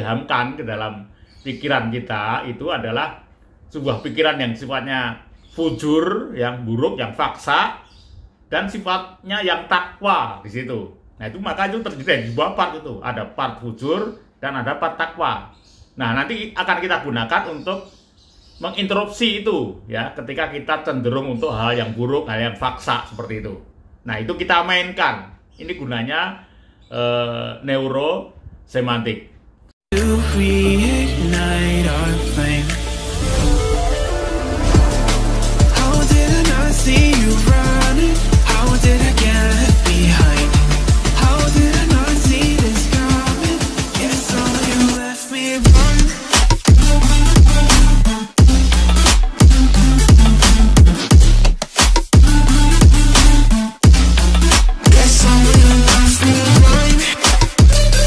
diilhamkan ke dalam pikiran kita itu adalah sebuah pikiran yang sifatnya fujur, yang buruk, yang faksa, dan sifatnya yang takwa di situ. Nah itu maka itu terdiri di dua part itu, ada part fujur dan ada part takwa. Nah nanti akan kita gunakan untuk menginterupsi itu ya, ketika kita cenderung untuk hal yang buruk, hal yang faksa seperti itu. Nah itu kita mainkan. Ini gunanya neurosemantik.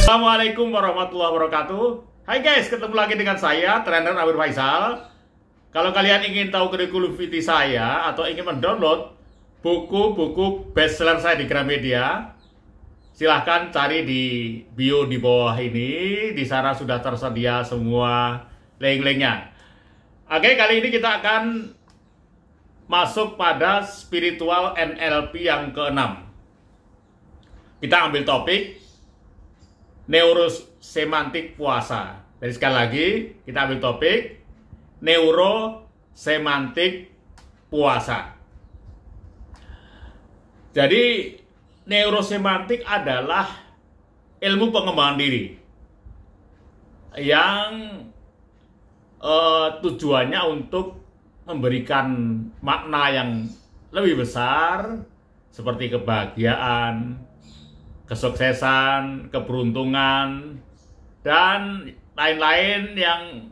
Assalamualaikum warahmatullahi wabarakatuh. Hai guys, ketemu lagi dengan saya, trainer Amir Faisal. Kalau kalian ingin tahu kurikulum VT saya atau ingin mendownload buku-buku bestseller saya di Gramedia, silahkan cari di bio di bawah ini. Di sana sudah tersedia semua link-linknya. Oke, kali ini kita akan masuk pada spiritual NLP yang ke-6. Kita ambil topik neurosemantik puasa. Jadi sekali lagi kita ambil topik neurosemantik puasa. Jadi neurosemantik adalah ilmu pengembangan diri yang tujuannya untuk memberikan makna yang lebih besar seperti kebahagiaan, kesuksesan, keberuntungan, dan lain-lain yang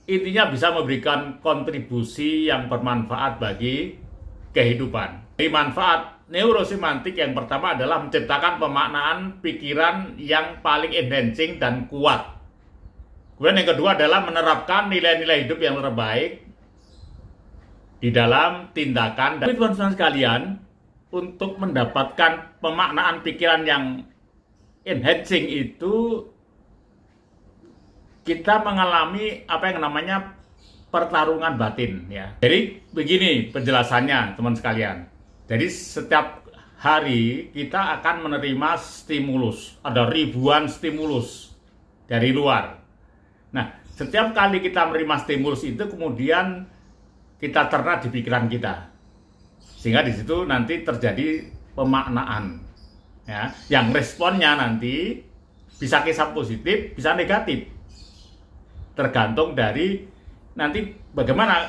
intinya bisa memberikan kontribusi yang bermanfaat bagi kehidupan. Jadi manfaat neurosemantik yang pertama adalah menciptakan pemaknaan pikiran yang paling enhancing dan kuat. Kemudian yang kedua adalah menerapkan nilai-nilai hidup yang terbaik di dalam tindakan. Dan teman-teman sekalian, untuk mendapatkan pemaknaan pikiran yang enhancing itu kita mengalami apa yang namanya pertarungan batin ya. Jadi begini penjelasannya teman sekalian. Jadi setiap hari kita akan menerima stimulus, ada ribuan stimulus dari luar. Nah, setiap kali kita menerima stimulus itu kemudian kita terna di pikiran kita. Sehingga di situ nanti terjadi pemaknaan, ya, yang responnya nanti bisa kisah positif, bisa negatif, tergantung dari nanti bagaimana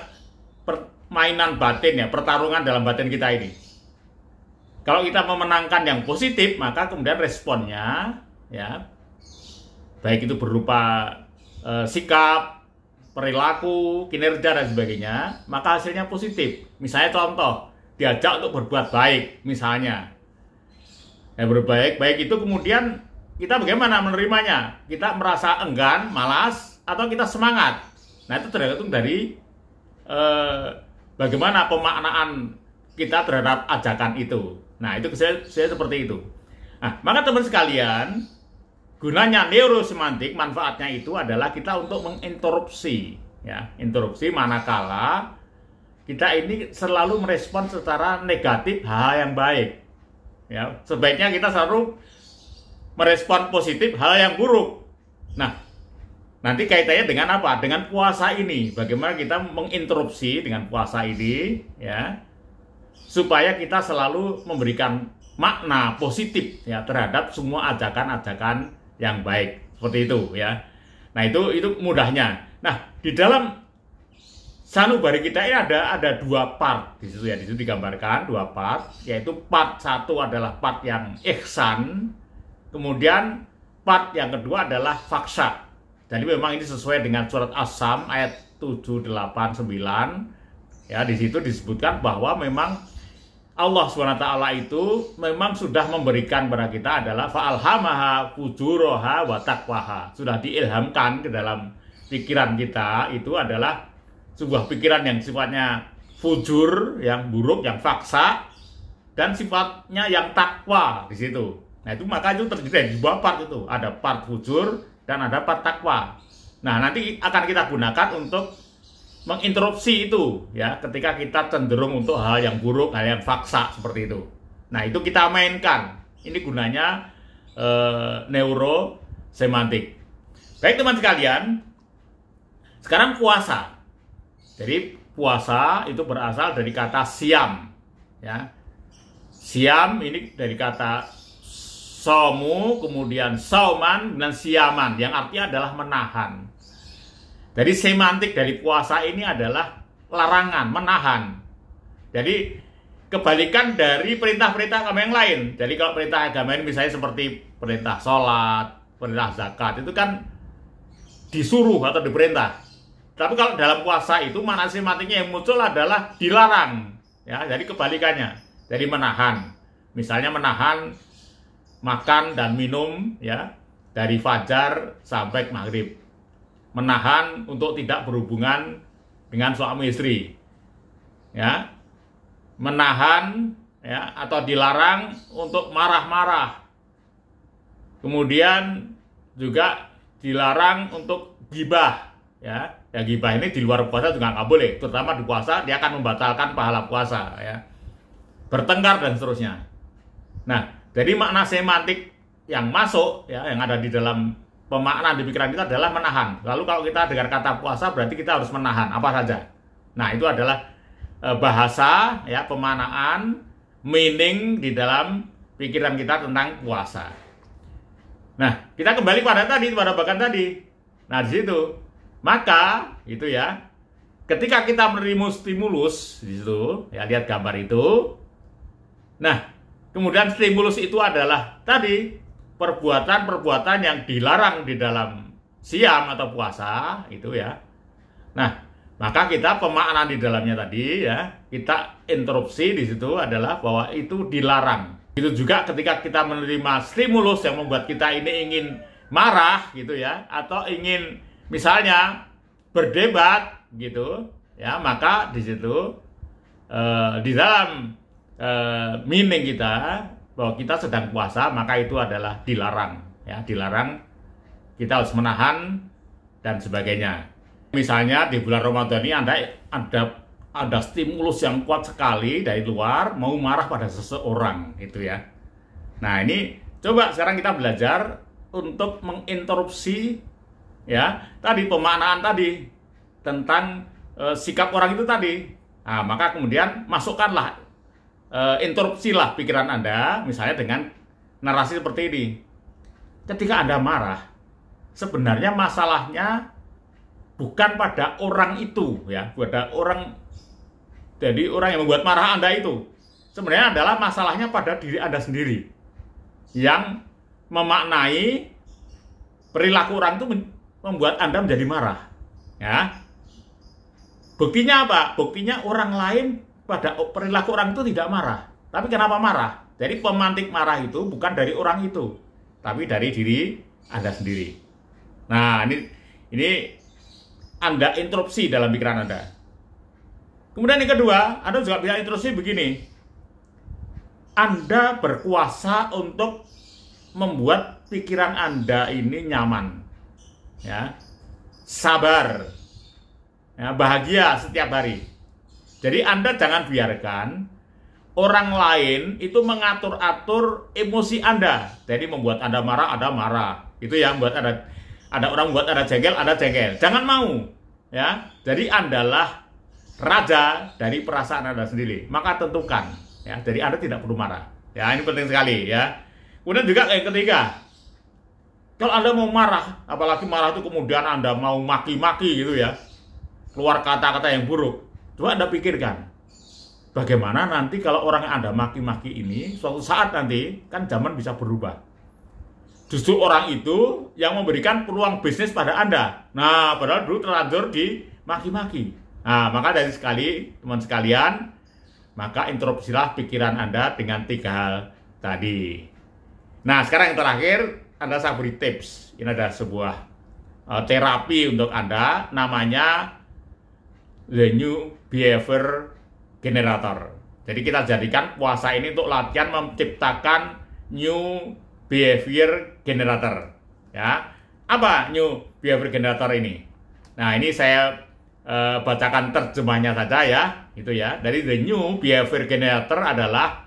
permainan batin ya, pertarungan dalam batin kita ini. Kalau kita memenangkan yang positif, maka kemudian responnya, ya, baik itu berupa sikap, perilaku, kinerja dan sebagainya, maka hasilnya positif. Misalnya contoh, diajak untuk berbuat baik misalnya, ya, berbuat baik itu kemudian kita bagaimana menerimanya? Kita merasa enggan, malas, atau kita semangat. Nah itu tergantung dari bagaimana pemaknaan kita terhadap ajakan itu. Nah itu saya seperti itu. Nah maka teman sekalian, gunanya neurosemantik, manfaatnya itu adalah kita untuk menginterupsi, ya, interupsi manakala kita ini selalu merespon secara negatif hal yang baik. Ya, sebaiknya kita selalu merespon positif hal yang buruk. Nah, nanti kaitannya dengan apa? Dengan puasa ini. Bagaimana kita menginterupsi dengan puasa ini, ya, supaya kita selalu memberikan makna positif ya terhadap semua ajakan-ajakan yang baik. Seperti itu, ya. Nah, itu mudahnya. Nah, di dalam sanubari kita ini ada dua part di situ ya, di situ digambarkan dua part, yaitu part satu adalah part yang ihsan, kemudian part yang kedua adalah faksa. Jadi memang ini sesuai dengan surat As-Sam ayat 789 ya, di situ disebutkan bahwa memang Allah SWT itu memang sudah memberikan kepada kita adalah fa'alhamaha fujuraha wa taqwaha, sudah diilhamkan ke dalam pikiran kita itu adalah sebuah pikiran yang sifatnya fujur, yang buruk, yang faksa, dan sifatnya yang takwa di situ. Nah itu maka itu terdiri dari dua part itu, ada part fujur dan ada patakwa. Nah, nanti akan kita gunakan untuk menginterupsi itu ya, ketika kita cenderung untuk hal yang buruk, hal yang faksa seperti itu. Nah, itu kita mainkan. Ini gunanya neurosemantik. Baik teman sekalian, sekarang puasa. Jadi puasa itu berasal dari kata siam ya. Siam ini dari kata somu, kemudian sauman, dan siaman, yang artinya adalah menahan. Jadi semantik dari puasa ini adalah larangan, menahan. Jadi kebalikan dari perintah-perintah agama yang lain. Jadi kalau perintah agama ini misalnya seperti perintah sholat, perintah zakat, itu kan disuruh atau diperintah. Tapi kalau dalam puasa itu makna semantiknya yang muncul adalah dilarang. Ya, jadi kebalikannya. Jadi menahan. Misalnya menahan makan dan minum ya dari fajar sampai maghrib. Menahan untuk tidak berhubungan dengan suami istri. Ya. Menahan ya atau dilarang untuk marah-marah. Kemudian juga dilarang untuk gibah ya. Ya gibah ini di luar puasa juga nggak boleh, terutama di puasa dia akan membatalkan pahala puasa ya. Bertengkar dan seterusnya. Nah, jadi makna semantik yang masuk ya, yang ada di dalam pemaknaan di pikiran kita adalah menahan. Lalu kalau kita dengar kata puasa berarti kita harus menahan apa saja. Nah, itu adalah bahasa ya, pemaknaan, meaning di dalam pikiran kita tentang puasa. Nah, kita kembali pada bagian tadi. Nah, di situ maka itu ya, ketika kita menerima stimulus di situ, ya lihat gambar itu. Nah, kemudian stimulus itu adalah tadi perbuatan-perbuatan yang dilarang di dalam siam atau puasa itu ya. Nah, maka kita pemaknaan di dalamnya tadi ya, kita interupsi di situ adalah bahwa itu dilarang. Itu juga ketika kita menerima stimulus yang membuat kita ini ingin marah gitu ya, atau ingin misalnya berdebat gitu ya, maka di situ di dalam meaning kita bahwa kita sedang puasa, maka itu adalah dilarang ya, dilarang, kita harus menahan dan sebagainya. Misalnya di bulan Ramadan ini ada stimulus yang kuat sekali dari luar mau marah pada seseorang gitu ya. Nah, ini coba sekarang kita belajar untuk menginterupsi ya tadi pemaknaan tadi tentang sikap orang itu tadi. Nah, maka kemudian masukkanlah interupsilah pikiran Anda misalnya dengan narasi seperti ini. Ketika Anda marah, sebenarnya masalahnya bukan pada orang itu ya, pada orang, jadi orang yang membuat marah Anda itu sebenarnya adalah masalahnya pada diri Anda sendiri yang memaknai perilaku orang itu membuat Anda menjadi marah ya. Buktinya apa? Buktinya orang lain pada perilaku orang itu tidak marah. Tapi kenapa marah? Jadi pemantik marah itu bukan dari orang itu, tapi dari diri Anda sendiri. Nah, ini Anda interupsi dalam pikiran Anda. Kemudian yang kedua, Anda juga bisa interupsi begini. Anda berkuasa untuk membuat pikiran Anda ini nyaman. Ya. Sabar. Ya, bahagia setiap hari. Jadi Anda jangan biarkan orang lain itu mengatur-atur emosi Anda. Jadi membuat Anda marah. Itu ya, membuat ada orang membuat Anda jengkel. Jangan mau. Ya. Jadi Andalah raja dari perasaan Anda sendiri. Maka tentukan ya, jadi Anda tidak perlu marah. Ya, ini penting sekali ya. Kemudian juga yang ketiga, kalau Anda mau marah, apalagi marah itu kemudian Anda mau maki-maki gitu ya, keluar kata-kata yang buruk, coba Anda pikirkan, bagaimana nanti kalau orang yang Anda maki-maki ini, suatu saat nanti, kan zaman bisa berubah. Justru orang itu yang memberikan peluang bisnis pada Anda. Nah, padahal dulu terlanjur di maki-maki. Nah, maka dari teman sekalian, maka interupsilah pikiran Anda dengan 3 hal tadi. Nah, sekarang yang terakhir, saya beri tips. Ini ada sebuah terapi untuk Anda, namanya The New Behavior Generator. Jadi kita jadikan puasa ini untuk latihan menciptakan New Behavior Generator. Ya, Apa new behavior generator ini? Nah, ini saya bacakan terjemahnya saja ya, itu ya. Dari the new behavior generator adalah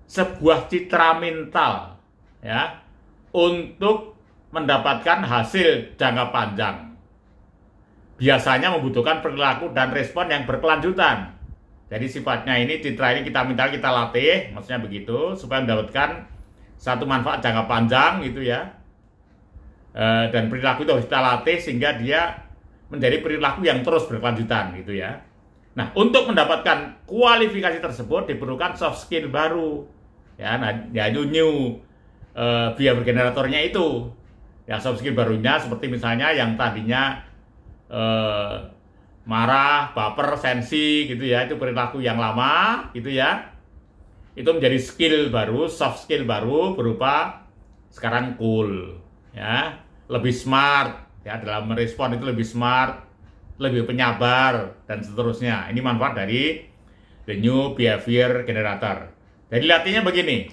sebuah citra mental ya untuk mendapatkan hasil jangka panjang. Biasanya membutuhkan perilaku dan respon yang berkelanjutan. Jadi sifatnya ini, citra ini kita mental, kita latih, maksudnya begitu, supaya mendapatkan satu manfaat jangka panjang gitu ya. Dan perilaku itu harus kita latih sehingga dia menjadi perilaku yang terus berkelanjutan gitu ya. Nah, untuk mendapatkan kualifikasi tersebut diperlukan soft skill baru. Ya, nah, ya new behavior generatornya itu. Ya, soft skill barunya seperti misalnya yang tadinya marah, baper, sensi gitu ya, itu perilaku yang lama gitu ya. Itu menjadi skill baru, soft skill baru berupa sekarang cool ya, lebih smart ya, dalam merespon itu lebih smart, lebih penyabar dan seterusnya. Ini manfaat dari the new behavior generator. Jadi latihnya begini.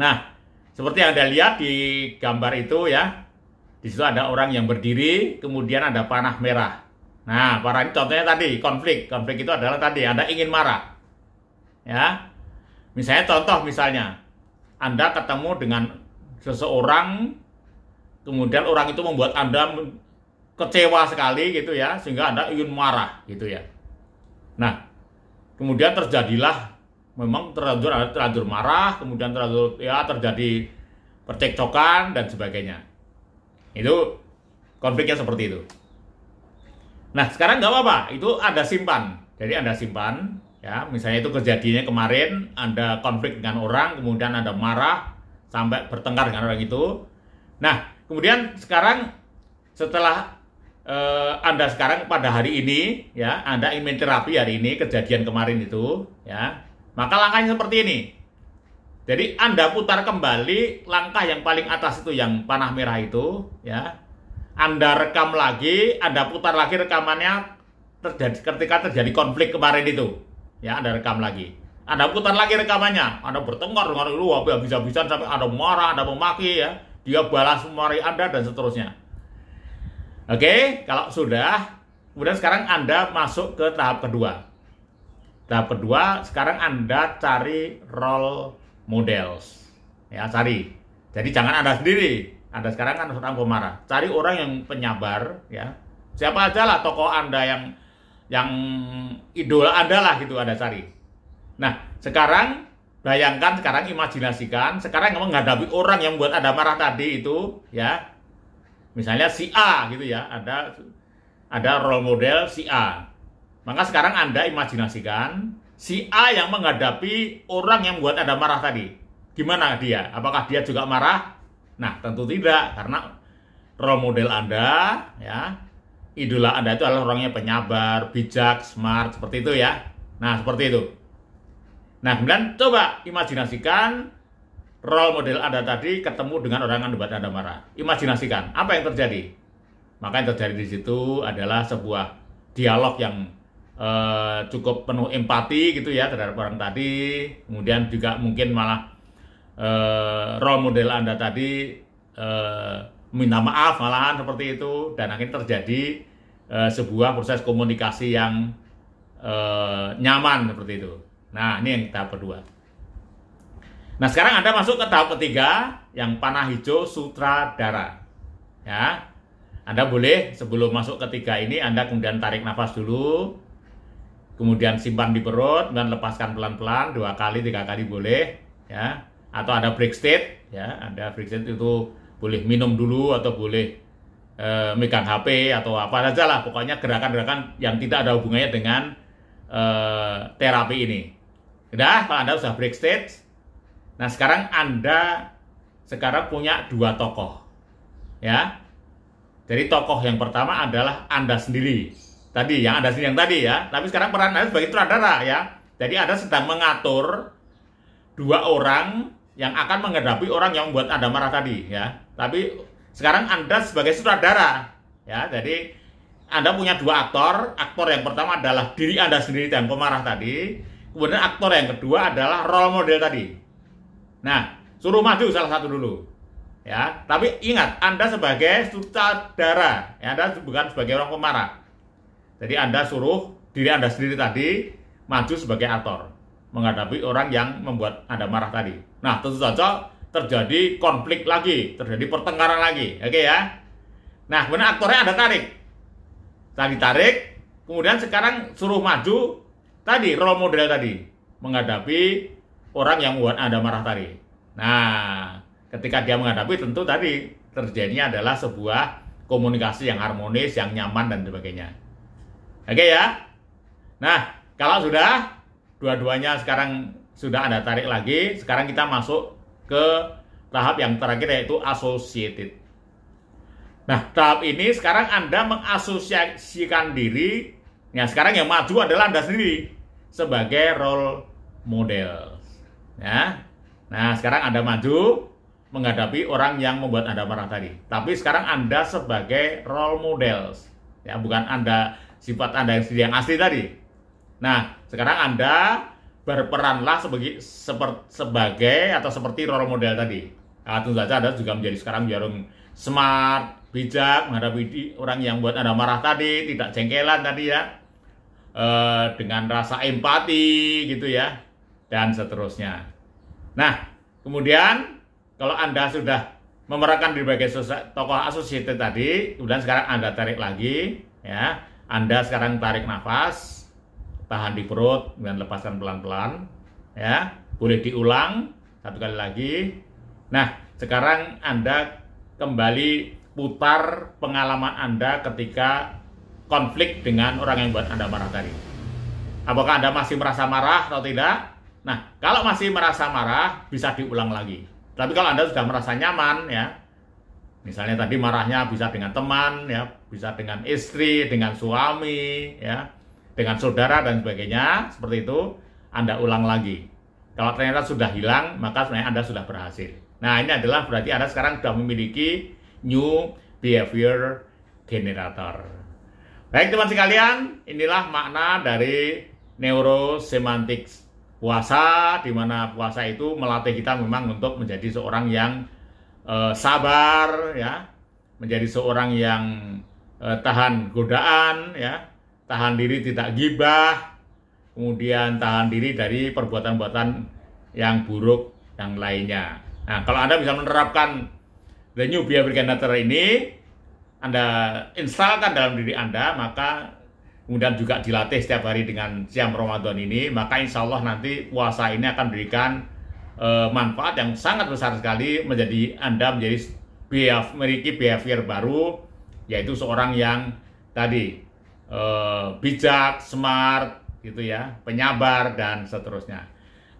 Nah, seperti yang Anda lihat di gambar itu ya. Di situ ada orang yang berdiri, kemudian ada panah merah. Nah, panah ini contohnya tadi konflik. Konflik itu adalah tadi Anda ingin marah. Ya. Misalnya Anda ketemu dengan seseorang, kemudian orang itu membuat Anda kecewa sekali gitu ya, sehingga Anda ingin marah gitu ya. Nah, kemudian terjadilah memang terlanjur marah, kemudian terjadi percekcokan dan sebagainya. Itu konfliknya seperti itu. Nah, sekarang nggak apa-apa, itu Anda simpan. Jadi Anda simpan, ya, misalnya itu kejadiannya kemarin, Anda konflik dengan orang, kemudian Anda marah, sampai bertengkar dengan orang itu. Nah, kemudian sekarang setelah Anda sekarang pada hari ini, ya, Anda ingin terapi hari ini, kejadian kemarin itu, ya, maka langkahnya seperti ini. Jadi Anda putar kembali langkah yang paling atas itu, yang panah merah itu, ya. Anda rekam lagi, Anda putar lagi rekamannya ketika terjadi konflik kemarin itu, ya. Anda rekam lagi, Anda putar lagi rekamannya, Anda bertengkar dengan lu habis-habisan sampai Anda marah, Anda memaki, ya. Dia balas memarahi Anda dan seterusnya. Oke, kalau sudah, kemudian sekarang Anda masuk ke tahap kedua. Tahap kedua, sekarang Anda cari role models, ya, cari. Jadi jangan Anda sendiri. Anda sekarang kan seorang pemarah. Cari orang yang penyabar, ya. Siapa aja lah tokoh Anda yang idola Anda lah gitu Anda cari. Nah, sekarang bayangkan, sekarang imajinasikan, sekarang menghadapi orang yang buat Anda marah tadi itu, ya. Misalnya si A gitu ya, ada role model si A. Maka sekarang Anda imajinasikan si A yang menghadapi orang yang buat Anda marah tadi. Gimana dia? Apakah dia juga marah? Nah, tentu tidak, karena role model Anda, ya, idola Anda itu adalah orangnya penyabar, bijak, smart, seperti itu ya. Nah, seperti itu. Nah, kemudian coba imajinasikan role model Anda tadi ketemu dengan orang yang buat Anda marah. Imajinasikan, apa yang terjadi? Maka yang terjadi di situ adalah sebuah dialog yang cukup penuh empati gitu ya terhadap orang tadi. Kemudian juga mungkin malah role model Anda tadi minta maaf malahan seperti itu, dan akhirnya terjadi sebuah proses komunikasi yang nyaman seperti itu. Nah, ini yang tahap kedua. Nah, sekarang Anda masuk ke tahap ketiga, yang panah hijau sutradara. Ya, Anda boleh sebelum masuk ketiga ini Anda kemudian tarik nafas dulu, kemudian simpan di perut, dan lepaskan pelan-pelan 2 kali 3 kali boleh, ya. Atau ada break state, ya. Ada break state itu boleh minum dulu atau boleh megang HP atau apa saja lah, pokoknya gerakan-gerakan yang tidak ada hubungannya dengan terapi ini. Udah, kalau Anda sudah break state, nah sekarang Anda punya 2 tokoh, ya. Jadi tokoh yang pertama adalah Anda sendiri. Tadi yang Anda sendiri yang tadi ya. Tapi sekarang peran Anda sebagai sutradara ya. Jadi Anda sedang mengatur 2 orang yang akan menghadapi orang yang membuat Anda marah tadi ya. Tapi sekarang Anda sebagai sutradara ya. Jadi Anda punya 2 aktor. Aktor yang pertama adalah diri Anda sendiri dan pemarah tadi. Kemudian aktor yang kedua adalah role model tadi. Nah, suruh maju salah satu dulu. ya. Tapi ingat, Anda sebagai sutradara, ya, Anda bukan sebagai orang pemarah. Jadi Anda suruh diri Anda sendiri tadi maju sebagai aktor menghadapi orang yang membuat Anda marah tadi. Nah, tentu saja terjadi konflik lagi, terjadi pertengkaran lagi, oke ya. Nah, kemudian aktornya Anda tarik. Tadi tarik, kemudian sekarang suruh maju tadi, role model tadi, menghadapi orang yang membuat Anda marah tadi. Nah, ketika dia menghadapi, tentu tadi terjadinya adalah sebuah komunikasi yang harmonis, yang nyaman, dan sebagainya. Oke ya. Nah, kalau sudah dua-duanya sekarang sudah Anda tarik lagi, sekarang kita masuk ke tahap yang terakhir, yaitu associated. Nah, tahap ini sekarang Anda mengasosiasikan diri, ya sekarang yang maju adalah Anda sendiri sebagai role model. Ya. Nah, sekarang Anda maju menghadapi orang yang membuat Anda marah tadi. Tapi sekarang Anda sebagai role model. Ya, bukan Anda sifat Anda yang asli tadi. Nah, sekarang Anda berperanlah sebagai atau seperti role model tadi. Nah, tentu saja Anda juga menjadi sekarang jarang smart, bijak, menghadapi orang yang buat Anda marah tadi, tidak jengkelan tadi ya, dengan rasa empati gitu ya, dan seterusnya. Nah, kemudian kalau Anda sudah memerankan diri sebagai tokoh associated tadi, kemudian sekarang Anda tarik lagi ya, Anda sekarang tarik nafas, tahan di perut, kemudian lepaskan pelan-pelan ya, boleh diulang satu kali lagi. Nah, sekarang Anda kembali putar pengalaman Anda ketika konflik dengan orang yang buat Anda marah tadi. Apakah Anda masih merasa marah atau tidak? Nah, kalau masih merasa marah, bisa diulang lagi. Tapi kalau Anda sudah merasa nyaman, ya, misalnya tadi marahnya bisa dengan teman, ya, bisa dengan istri, dengan suami, ya, dengan saudara dan sebagainya, seperti itu, Anda ulang lagi. Kalau ternyata sudah hilang, maka sebenarnya Anda sudah berhasil. Nah, ini adalah berarti Anda sekarang sudah memiliki New Behavior Generator. Baik teman sekalian, inilah makna dari neurosemantics puasa, di mana puasa itu melatih kita memang untuk menjadi seorang yang sabar, ya, menjadi seorang yang tahan godaan, ya, tahan diri tidak gibah, kemudian tahan diri dari perbuatan-perbuatan yang buruk yang lainnya. Nah, kalau Anda bisa menerapkan The New Behavior Generator ini, Anda instalkan dalam diri Anda, maka kemudian juga dilatih setiap hari dengan siam Ramadan ini, maka insya Allah nanti puasa ini akan berikan manfaat yang sangat besar sekali, menjadi Anda memiliki behavior baru, yaitu seorang yang tadi bijak, smart, gitu ya, penyabar, dan seterusnya.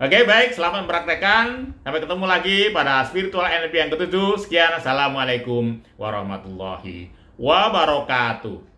Oke, baik, selamat mempraktekkan. Sampai ketemu lagi pada Spiritual NLP yang ke-7. Sekian, Assalamualaikum warahmatullahi wabarakatuh.